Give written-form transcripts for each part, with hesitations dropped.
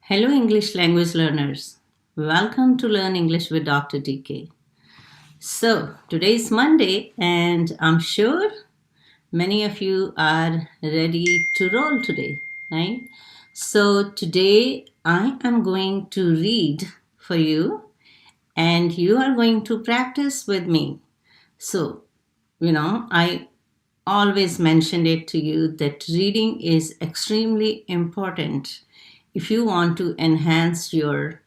Hello, English language learners. Welcome to Learn English with Dr. DK. So, today is Monday, and I'm sure many of you are ready to roll today, right? So, today I am going to read for you, and you are going to practice with me. So, I always mentioned it to you that reading is extremely important if you want to enhance your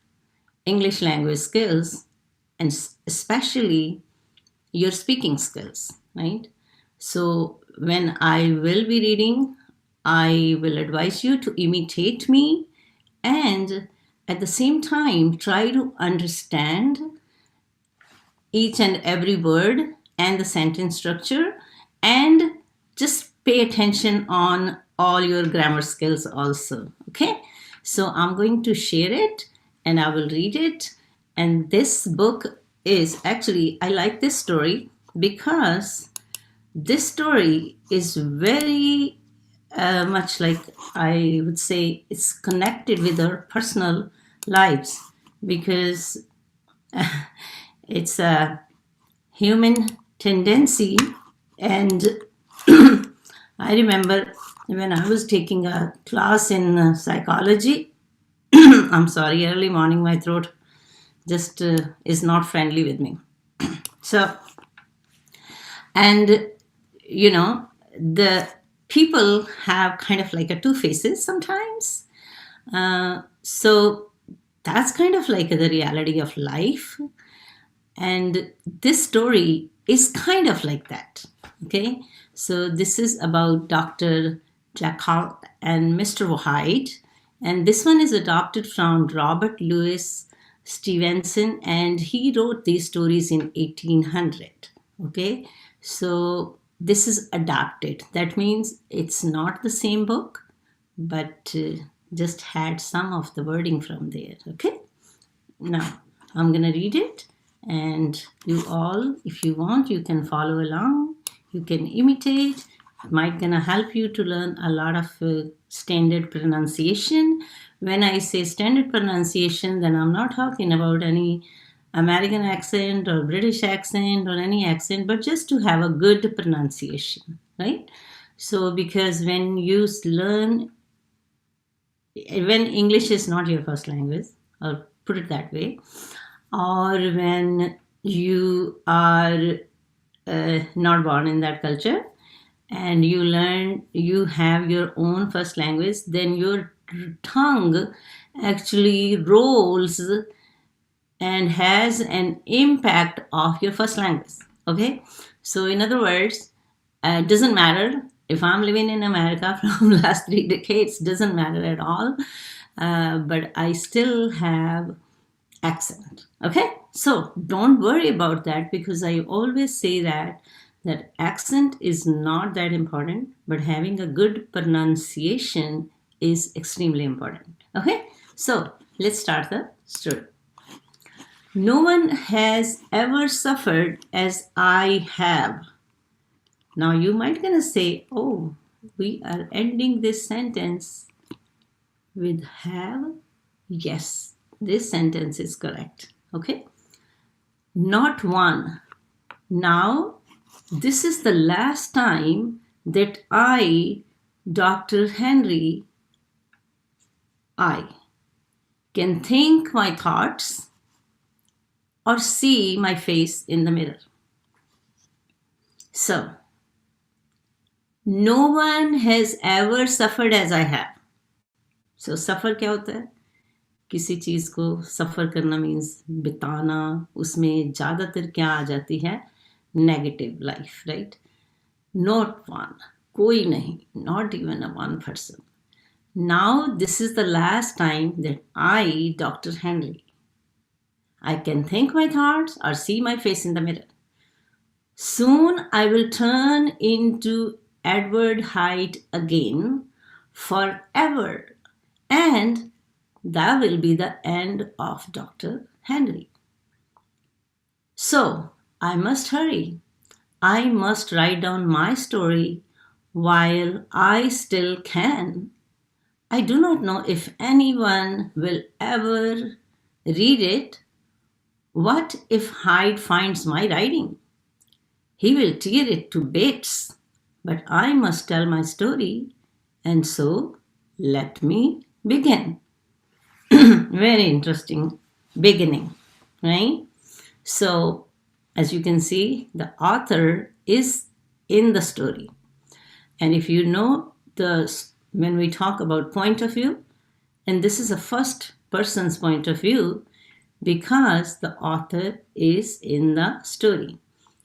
English language skills and especially your speaking skills, right? So, when I will be reading, I will advise you to imitate me and at the same time try to understand each and every word and the sentence structure and just pay attention on all your grammar skills also. Okay, so I'm going to share it and I will read it. And this book is actually, I like this story because this story is very much like, I would say it's connected with our personal lives because it's a human tendency. And I remember when I was taking a class in psychology, I'm sorry, early morning, my throat just is not friendly with me. So, and the people have kind of like a two faces sometimes. So that's kind of like the reality of life. And this story is kind of like that. Okay, so this is about Dr. Jekyll and Mr. Hyde, and this one is adapted from Robert Louis Stevenson, and he wrote these stories in 1800. Okay, so this is adapted. That means it's not the same book, but just had some of the wording from there. Okay, now I'm gonna read it, and you all, if you want, you can follow along, you can imitate. It might gonna help you to learn a lot of standard pronunciation. When I say standard pronunciation, then I'm not talking about any American accent or British accent or any accent, but just to have a good pronunciation, right? So because when you learn, when English is not your first language, or put it that way, or when you are not born in that culture and you learn, you have your own first language, then your tongue actually rolls and has an impact of your first language. Okay, so in other words, it doesn't matter if I'm living in America from last 3 decades, doesn't matter at all, but I still have accent. Okay, so don't worry about that, because I always say that accent is not that important, but having a good pronunciation is extremely important. Okay, so let's start the story. No one has ever suffered as I have. Now you might gonna say, oh, we are ending this sentence with have. Yes, this sentence is correct. Okay, not one. Now this is the last time that I, Dr. Henry, I can think my thoughts or see my face in the mirror. So, no one has ever suffered as I have. So, suffer क्या होता है? किसी चीज को सफर करना means बिताना, उसमें ज्यादातर क्या आ जाती है? Negative life, right? Not one, कोई नहीं, not even a one person. Now this is the last time that I, Dr. Henry, I can think my thoughts or see my face in the mirror. Soon I will turn into Edward Hyde again forever, and that will be the end of Dr. Henry. So I must hurry. I must write down my story while I still can, I do not know if anyone will ever read it. What if Hyde finds my writing? He will tear it to bits, but I must tell my story, and so let me begin. Very interesting beginning, right? So, as you can see, the author is in the story. And if you know when we talk about point of view, and this is a first person's point of view because the author is in the story.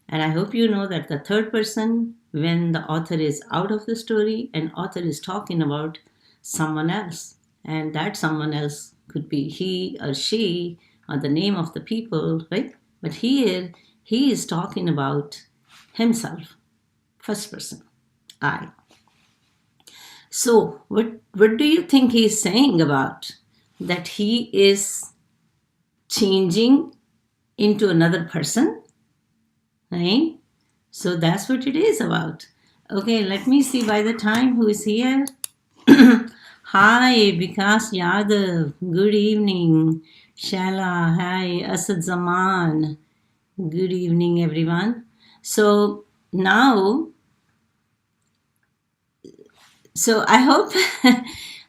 And I hope you know that the third person, when the author is out of the story and author is talking about someone else, and that someone else could be he or she or the name of the people, right? But here he is talking about himself, first person, I. So what do you think he's saying about that he is changing into another person, right? So that's what it is about. Okay, let me see by the time who is here. Hi, Vikas Yadav. Good evening. Shala, hi. Asad Zaman. Good evening, everyone. So now, I hope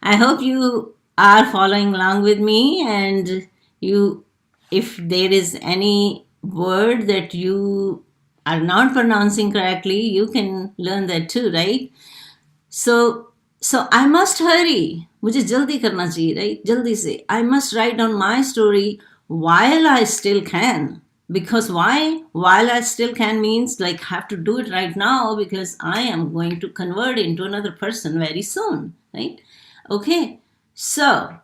I hope you are following along with me, and you, if there is any word that you are not pronouncing correctly, you can learn that too, right? So I must hurry. मुझे जल्दी करना चाहिए, right? जल्दी से. I must write down my story while I still can. Because why? While I still can means like have to do it right now because I am going to convert into another person very soon, right? Okay. So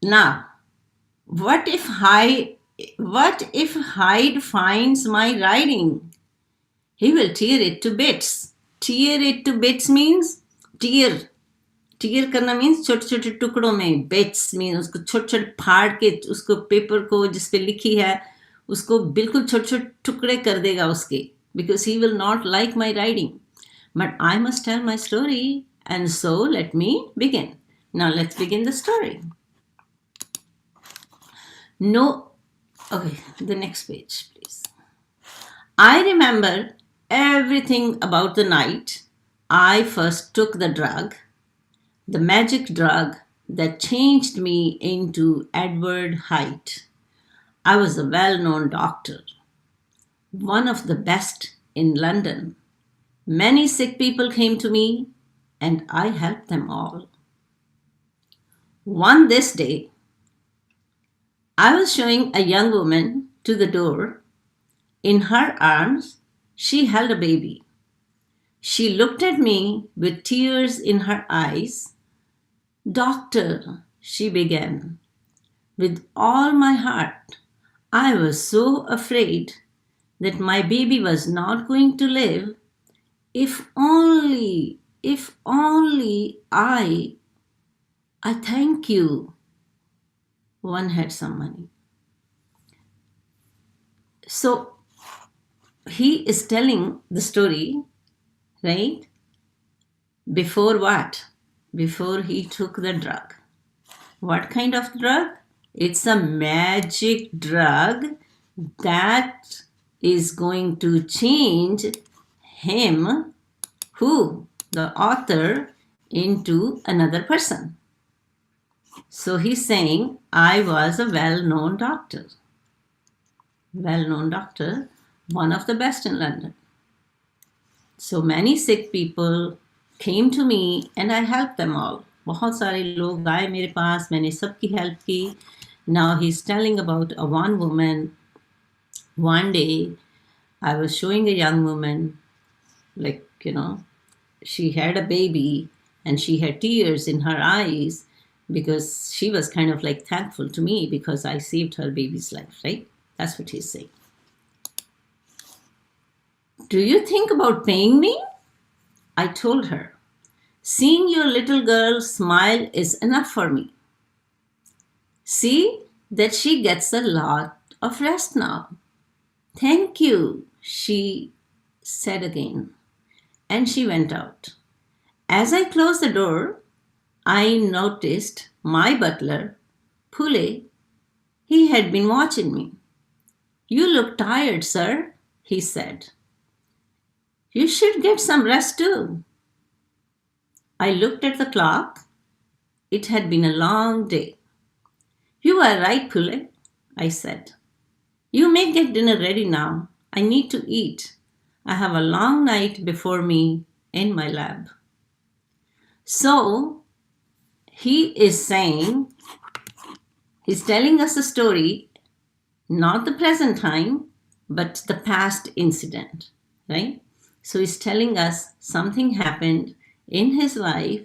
now, what if Hyde finds my writing? He will tear it to bits. Tear it to bits means tear. Tear करना means छोटे छोटे टुकड़ों में. Bits mean उसको छोटे छोटे फाड़ के उसको पेपर को जिस पे लिखी है उसको बिल्कुल छोटे छोटे टुकड़े कर देगा उसके. Because he will not like my writing. But I must tell my story and so let me begin. Now let's begin the story. No, okay, the next page, please. I remember everything about the night I first took the drug, the magic drug that changed me into Edward Hyde. I was a well-known doctor, one of the best in London. Many sick people came to me, and I helped them all. One this day, I was showing a young woman to the door. In her arms, she held a baby. She looked at me with tears in her eyes. Doctor, she began, with all my heart, I was so afraid that my baby was not going to live. If only I thank you. One had some money. So he is telling the story, right? Before what? Before he took the drug. What kind of drug? It's a magic drug that is going to change him, who? The author, into another person. So he's saying, I was a well-known doctor. Well-known doctor, one of the best in London. So many sick people came to me and I helped them all. बहुत सारे लोग आए मेरे पास, मैंने सबकी help की. Now he's telling about a one woman. One day, I was showing a young woman, like, she had a baby and she had tears in her eyes because she was kind of like thankful to me because I saved her baby's life, right? That's what he's saying. Do you think about paying me? I told her. Seeing your little girl smile is enough for me. See that she gets a lot of rest now. Thank you, she said again. And she went out. As I closed the door, I noticed my butler, Pule, he had been watching me. You look tired, sir, he said. You should get some rest too. I looked at the clock. It had been a long day. You are right, Pule, I said. You may get dinner ready now. I need to eat. I have a long night before me in my lab. So, he is saying, he's telling us a story, not the present time, but the past incident, right? So he's telling us something happened in his life,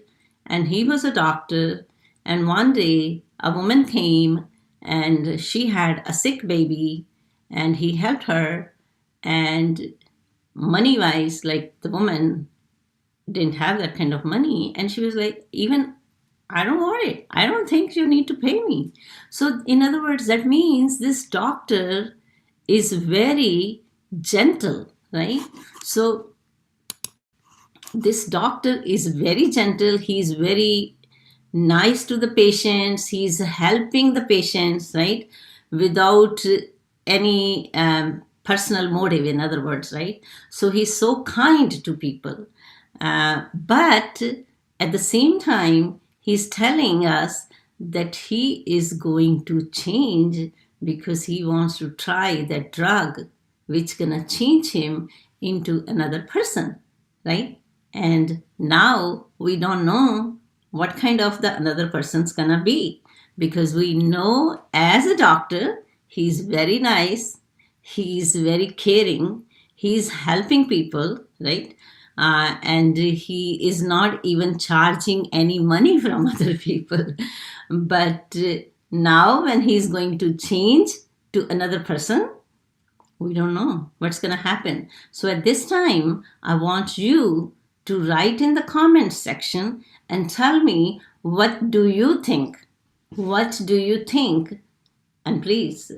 and he was a doctor, and one day a woman came and she had a sick baby, and he helped her, and money wise, like the woman didn't have that kind of money, and she was like, even I don't want it. I don't think you need to pay me. So, in other words, that means this doctor is very gentle, right? So, this doctor is very gentle. He's very nice to the patients. He's helping the patients, right? Without any personal motive, in other words, right? So, he's so kind to people. But at the same time, he's telling us that he is going to change because he wants to try that drug which gonna change him into another person, right? And now we don't know what kind of the another person's gonna be, because we know as a doctor he's very nice, he's very caring, he's helping people, right? And he is not even charging any money from other people. But now, when he's going to change to another person, we don't know what's going to happen. So, at this time, I want you to write in the comments section and tell me, what do you think? What do you think? And please,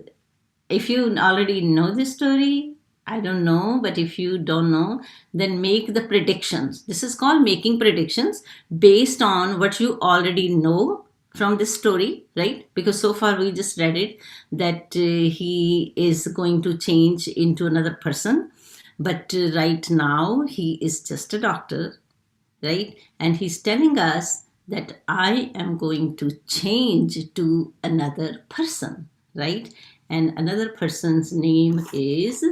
if you already know this story, I don't know, but if you don't know, then make the predictions. This is called making predictions based on what you already know from this story, right? Because so far we just read it that he is going to change into another person. But right now he is just a doctor, right? And he's telling us that I am going to change to another person, right? And another person's name is,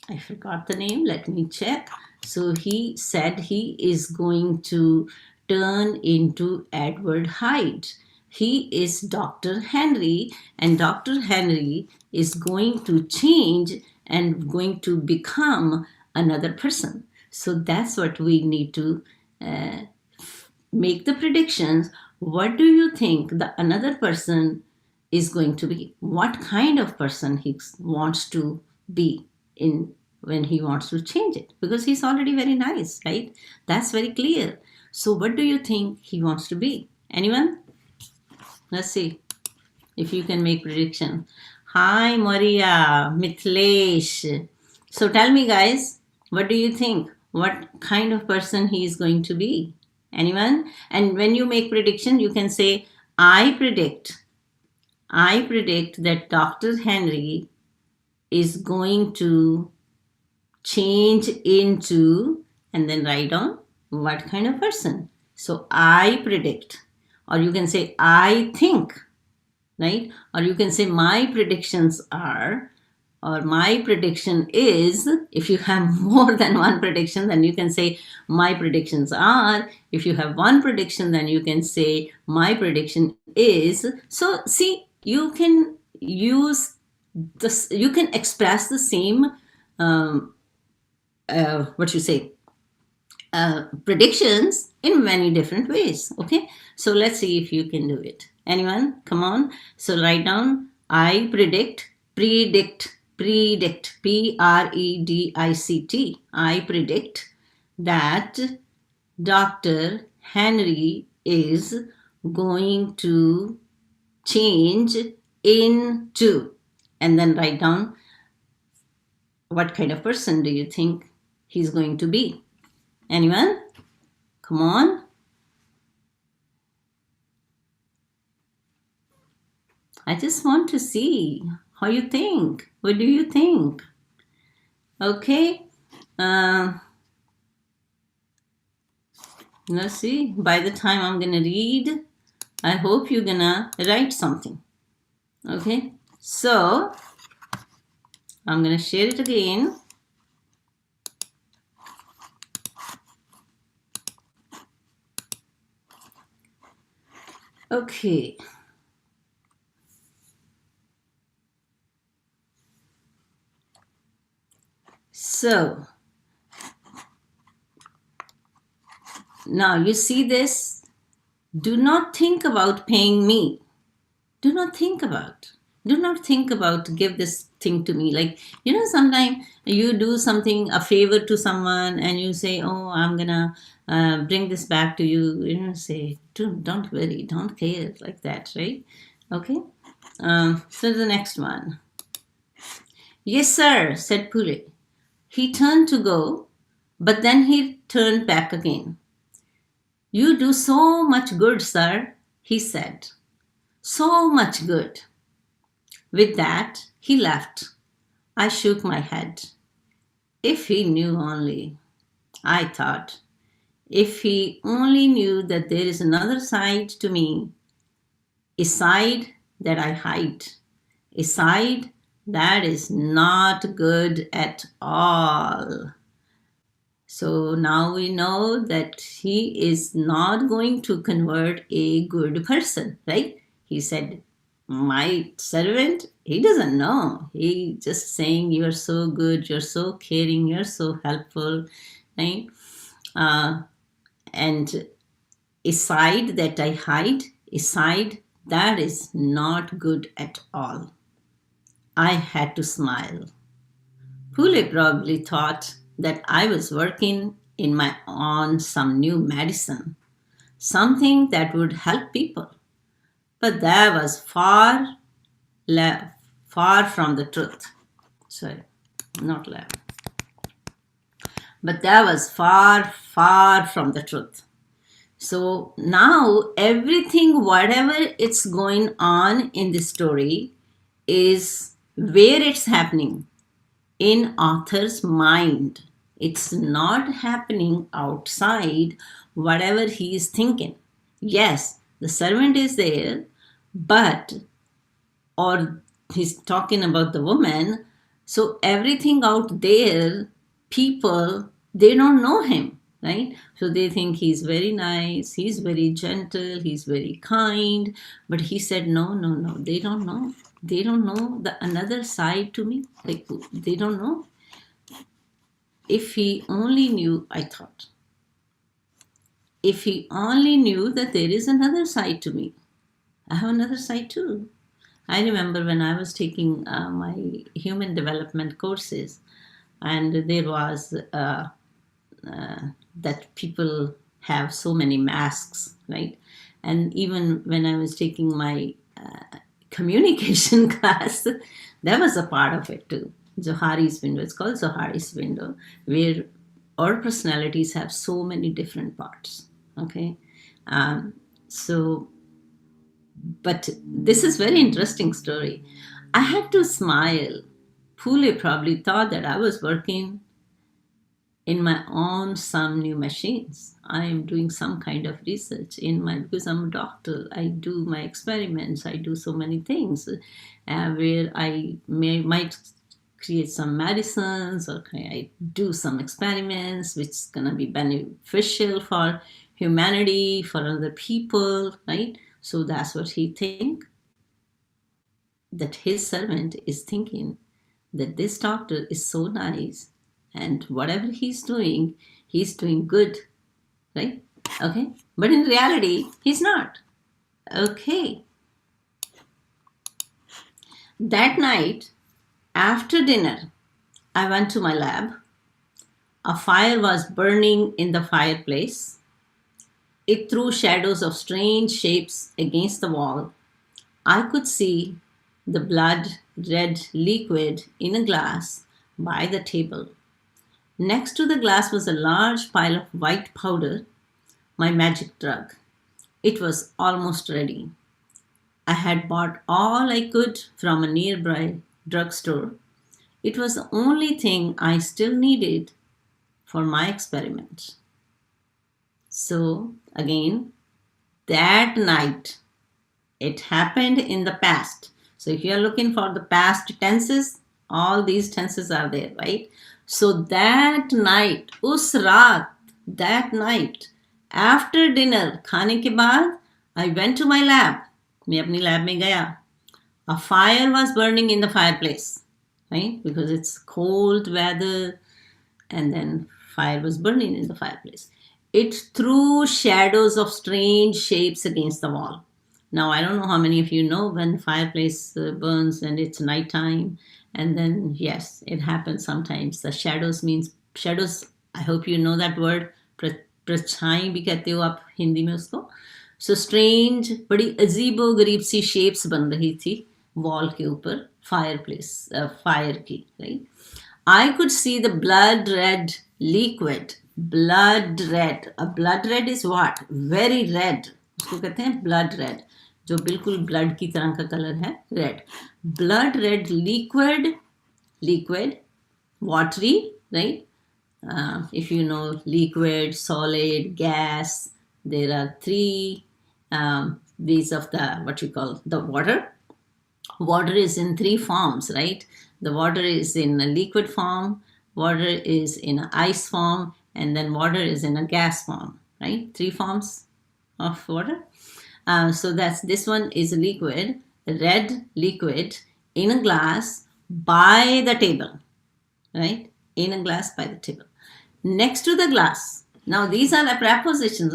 I forgot the name, let me check. So he said he is going to turn into Edward Hyde. He is Dr. Henry, and Dr. Henry is going to change and going to become another person. So that's what we need to make the predictions. What do you think the another person is going to be? What kind of person he wants to be in when he wants to change it? Because he's already very nice, right? That's very clear. So what do you think he wants to be? Anyone? Let's see if you can make prediction. Hi Maria, Mitlesh. So tell me guys, what do you think? What kind of person he is going to be? Anyone? And when you make prediction, you can say, I predict that Dr. Henry is going to change into, and then write down what kind of person. So I predict, or you can say I think, right? Or you can say my predictions are, or my prediction is. If you have more than one prediction, then you can say my predictions are. If you have one prediction, then you can say my prediction is. So see, you can use this, you can express the same predictions in many different ways. Okay, so let's see if you can do it. Anyone? Come on. So write down, I predict, predict, Predict, I predict that Dr. Henry is going to change into, and then write down what kind of person do you think he's going to be. Anyone? Come on. I just want to see how you think. What do you think? Okay. Let's see. By the time I'm gonna read, I hope you're gonna write something. Okay. So I'm gonna share it again. Okay. So now you see this. Do not think about paying me. Do not think about. Do not think about give this thing to me. Like, sometimes you do something, a favor to someone, and you say, oh, I'm gonna bring this back to you. Say, don't worry, don't care, like that, right? Okay. So the next one. Yes, sir, said Pule. He turned to go, but then he turned back again. You do so much good, sir, he said. So much good. With that, he left. I shook my head. If he knew only, I thought, if he only knew that there is another side to me, a side that I hide, a side that is not good at all. So now we know that he is not going to convert a good person, right? He said, my servant, he doesn't know. He just saying, you're so good, you're so caring, you're so helpful, right? And a side that I hide, a side that is not good at all. I had to smile. Pule probably thought that I was working on some new medicine, something that would help people. But that was far from the truth. Sorry, not left. But that was far from the truth. So now everything, whatever it's going on in the story, is where it's happening, in author's mind. It's not happening outside whatever he is thinking. Yes, the servant is there, but, or he's talking about the woman, so everything out there, people, they don't know him, right? So they think he's very nice, he's very gentle, he's very kind, but he said, no, they don't know. They don't know the another side to me. Like, they don't know. If he only knew, I thought. If he only knew that there is another side to me. I have another side too. I remember when I was taking my human development courses, and there was that people have so many masks, right? And even when I was taking my communication class, that was a part of it too. Johari's window, it's called Johari's window, where our personalities have so many different parts. Okay. So, but this is very interesting story. I had to smile. Pule probably thought that I was working in my own some new machines. I am doing some kind of research because I'm a doctor. I do my experiments. I do so many things where I might create some medicines, or I do some experiments which is gonna be beneficial for humanity, for other people, right? So that's what he think. That his servant is thinking that this doctor is so nice, and whatever he's doing good, right? Okay, but in reality he's not. Okay. That night after dinner, I went to my lab. A fire was burning in the fireplace. It threw shadows of strange shapes against the wall. I could see the blood red liquid in a glass by the table. Next to the glass was a large pile of white powder, my magic drug. It was almost ready. I had bought all I could from a nearby drugstore. It was the only thing I still needed for my experiment. So, again, that night, it happened in the past. So, if you are looking for the past tenses, all these tenses are there, right? So, that night, us raat, that night, after dinner, खाने के बाद, I went to my lab. मैं अपनी lab में गया. A fire was burning in the fireplace, right? Because it's cold weather, and then fire was burning in the fireplace. It threw shadows of strange shapes against the wall. Now, I don't know how many of you know when fireplace burns and it's nighttime, and then, yes, it happens sometimes. The shadows means, shadows, I hope you know that word, परछाई भी कहते हो आप हिंदी में उसको. So strange, बड़ी अजीबो गरीब सी shapes बन रही थी wall के ऊपर, fireplace, fire की, right? I could see the blood red liquid. Blood red. A blood red is what? Very red. उसको कहते हैं blood red. जो बिल्कुल blood की तरह का कलर है, red. Blood red liquid, watery, right? If you know liquid, solid, gas, there are three ways of the, what you call, the water. Water is in three forms, right? The water is in a liquid form, water is in an ice form, and then water is in a gas form, right? Three forms of water. So that's, this one is a liquid, red liquid in a glass by the table, right? In a glass by the table. Next to the glass, now these are the prepositions,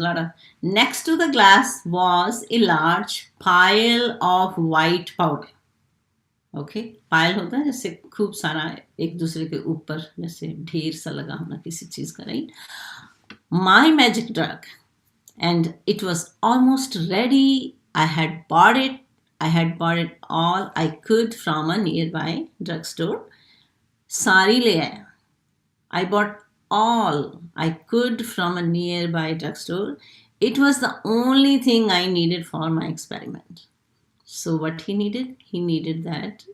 next to the glass was a large pile of white powder. Okay, pile होता है जैसे खूब सारा एक दूसरे के ऊपर जैसे ढेर सा लगा होना किसी चीज का, right? My magic drug, and it was almost ready. I had bought it all I could from a near by drug store. सारी ले आया. I bought all I could from a nearby drugstore. It was the only thing I needed for my experiment. So what he needed? He needed that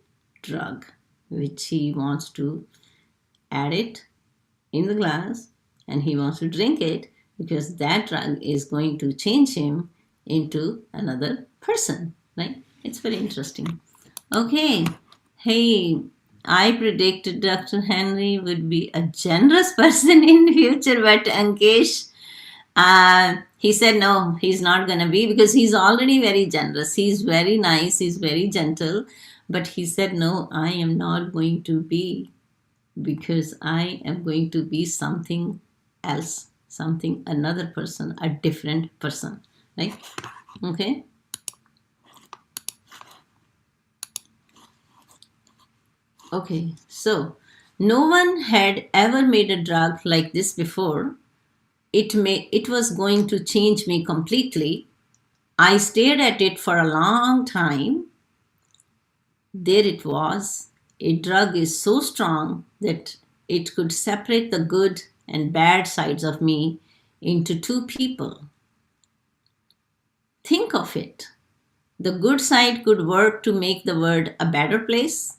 drug, which he wants to add it in the glass and he wants to drink it because that drug is going to change him into another person, right? It's very interesting. Okay. Hey, I predicted Dr. Henry would be a generous person in future, but Ankesh, he said no, he's not going to be, because he's already very generous. He's very nice, he's very gentle, but he said no, I am not going to be, because I am going to be something else, something, another person, a different person, right? Okay. Okay, so no one had ever made a drug like this before. It was going to change me completely. I stared at it for a long time. There it was. A drug is so strong that it could separate the good and bad sides of me into two people. Think of it. The good side could work to make the world a better place.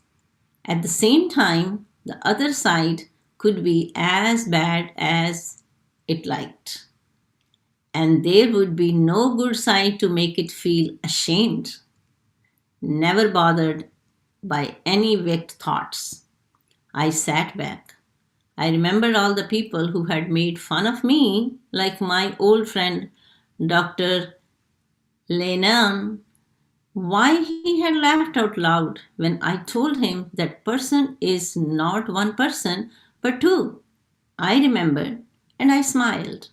At the same time, the other side could be as bad as it liked. And there would be no good side to make it feel ashamed, never bothered by any wicked thoughts. I sat back. I remembered all the people who had made fun of me, like my old friend Dr. Lennon. Why he had laughed out loud when I told him that person is not one person but two. I remembered and I smiled.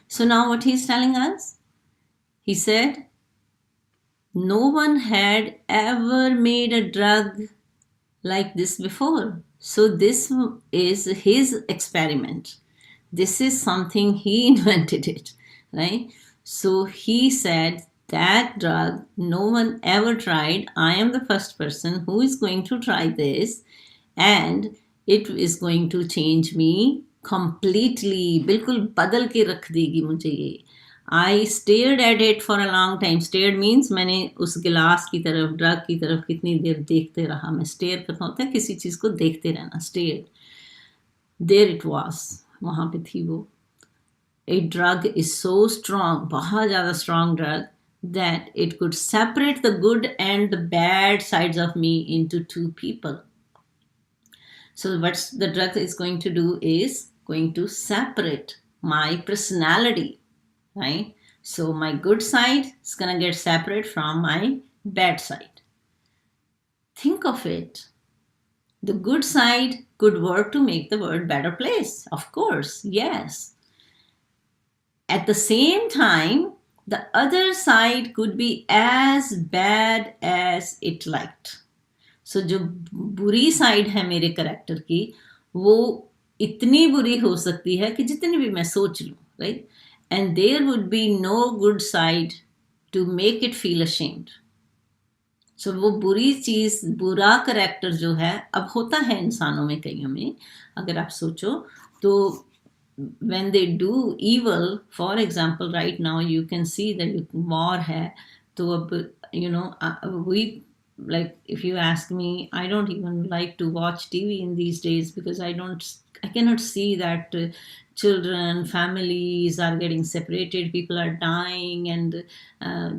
So now what he's telling us? He said, no one had ever made a drug like this before. So this is his experiment. This is something he invented it, right? So he said, that drug no one ever tried. I am the first person who is going to try this, and it is going to change me completely. बिल्कुल बदल के रख देगी मुझे ये. I stared at it for a long time. Stared means मैंने उस गिलास की तरफ, ड्रग की तरफ कितनी देर देखते रहा. मैं स्टेयर करना होता है किसी चीज़ को देखते रहना. स्टेयर. There it was. वहाँ पे थी वो. A drug is so strong, बहुत ज़्यादा strong drug, that it could separate the good and the bad sides of me into two people. So what the drug is going to do is going to separate my personality, right? So my good side is going to get separate from my bad side. Think of it. The good side could work to make the world better place. Of course, yes. At the same time, the other side could be as bad as it liked. So जो बुरी side है मेरे character की वो इतनी बुरी हो सकती है कि जितनी भी मैं सोच लूँ, right? And there would be no good side to make it feel ashamed. So वो बुरी चीज़, बुरा करेक्टर जो है, अब होता है इंसानों में, कईयों में, अगर आप सोचो तो when they do evil, for example, right now you can see that war hai, to ab, you know, we, like, if you ask me, I don't even like to watch TV in these days because I cannot see that children, families are getting separated, people are dying, and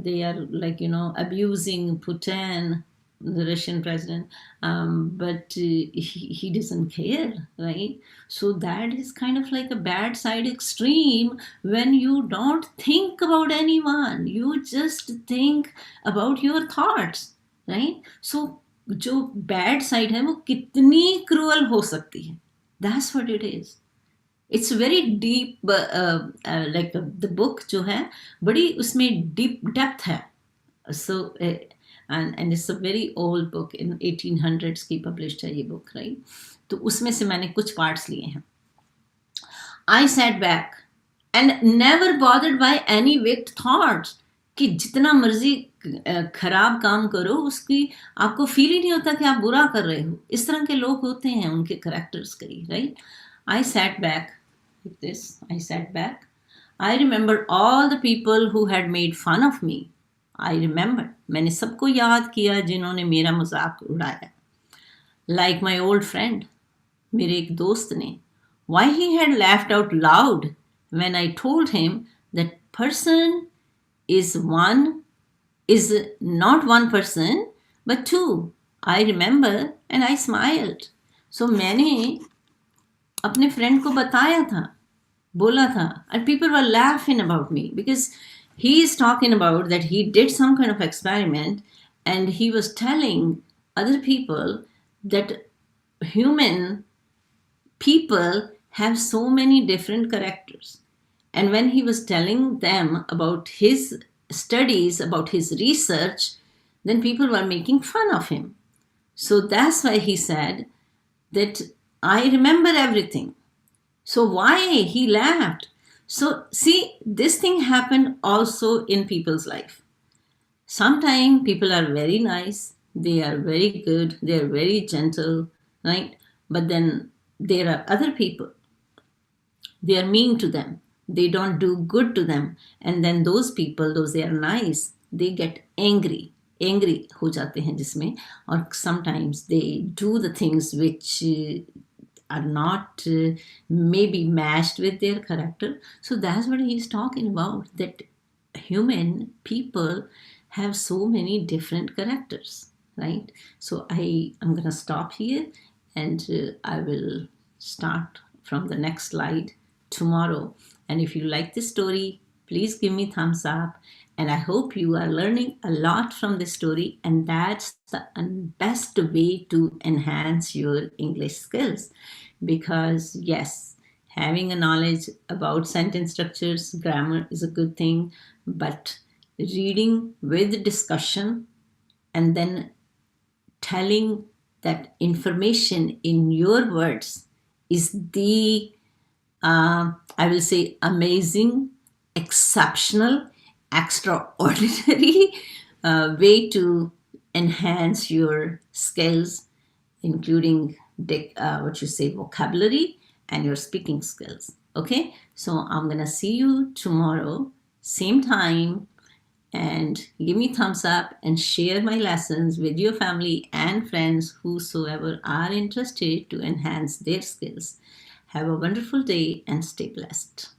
they are, like, you know, abusing Putin, the Russian president, but he doesn't care, right? So that is kind of like a bad side extreme when you don't think about anyone, you just think about your thoughts, right? So जो bad side है वो कितनी cruel हो सकती है, that's what it is. It's very deep, like the book जो है बड़ी उसमें deep depth है. So and it's a very old book, in 1800s की published है ये book, right? तो उसमें से मैंने कुछ parts लिए हैं. I sat back and never bothered by any vague thoughts, कि जितना मर्जी खराब काम करो उसकी आपको फील ही नहीं होता कि आप बुरा कर रहे हो. इस तरह के लोग होते हैं, उनके करेक्टर्स कई, right? I sat back like this. I sat back. I remembered all the people who had made fun of me. I remembered. मैंने सबको याद किया जिन्होंने मेरा मजाक उड़ाया. Like my old friend, मेरे एक दोस्त ने, why he had laughed out loud when I told him that person is not one person but two. I remember and I smiled. So मैंने अपने फ्रेंड को बताया था, बोला था, and people were laughing about me because he is talking about that he did some kind of experiment and he was telling other people that human people have so many different characters. And when he was telling them about his studies, about his research, then people were making fun of him. So that's why he said that I remember everything. So why he laughed? So see, this thing happened also in people's life. Sometimes people are very nice, they are very good, they are very gentle, right? But then there are other people, they are mean to them, they don't do good to them, and then those people, those they are nice, they get angry हो जाते हैं जिसमें, और sometimes they do the things which are not maybe matched with their character. So that's what he's talking about, that human people have so many different characters, right? So I'm going to stop here and I will start from the next slide tomorrow. And if you like this story, please give me thumbs up. And I hope you are learning a lot from this story, and that's the best way to enhance your English skills. Because yes, having a knowledge about sentence structures, grammar is a good thing, but reading with discussion and then telling that information in your words is the, I will say, amazing, exceptional, extraordinary way to enhance your skills, including vocabulary and your speaking skills. Okay, so I'm gonna see you tomorrow, same time, and give me thumbs up and share my lessons with your family and friends whosoever are interested to enhance their skills. Have a wonderful day and stay blessed.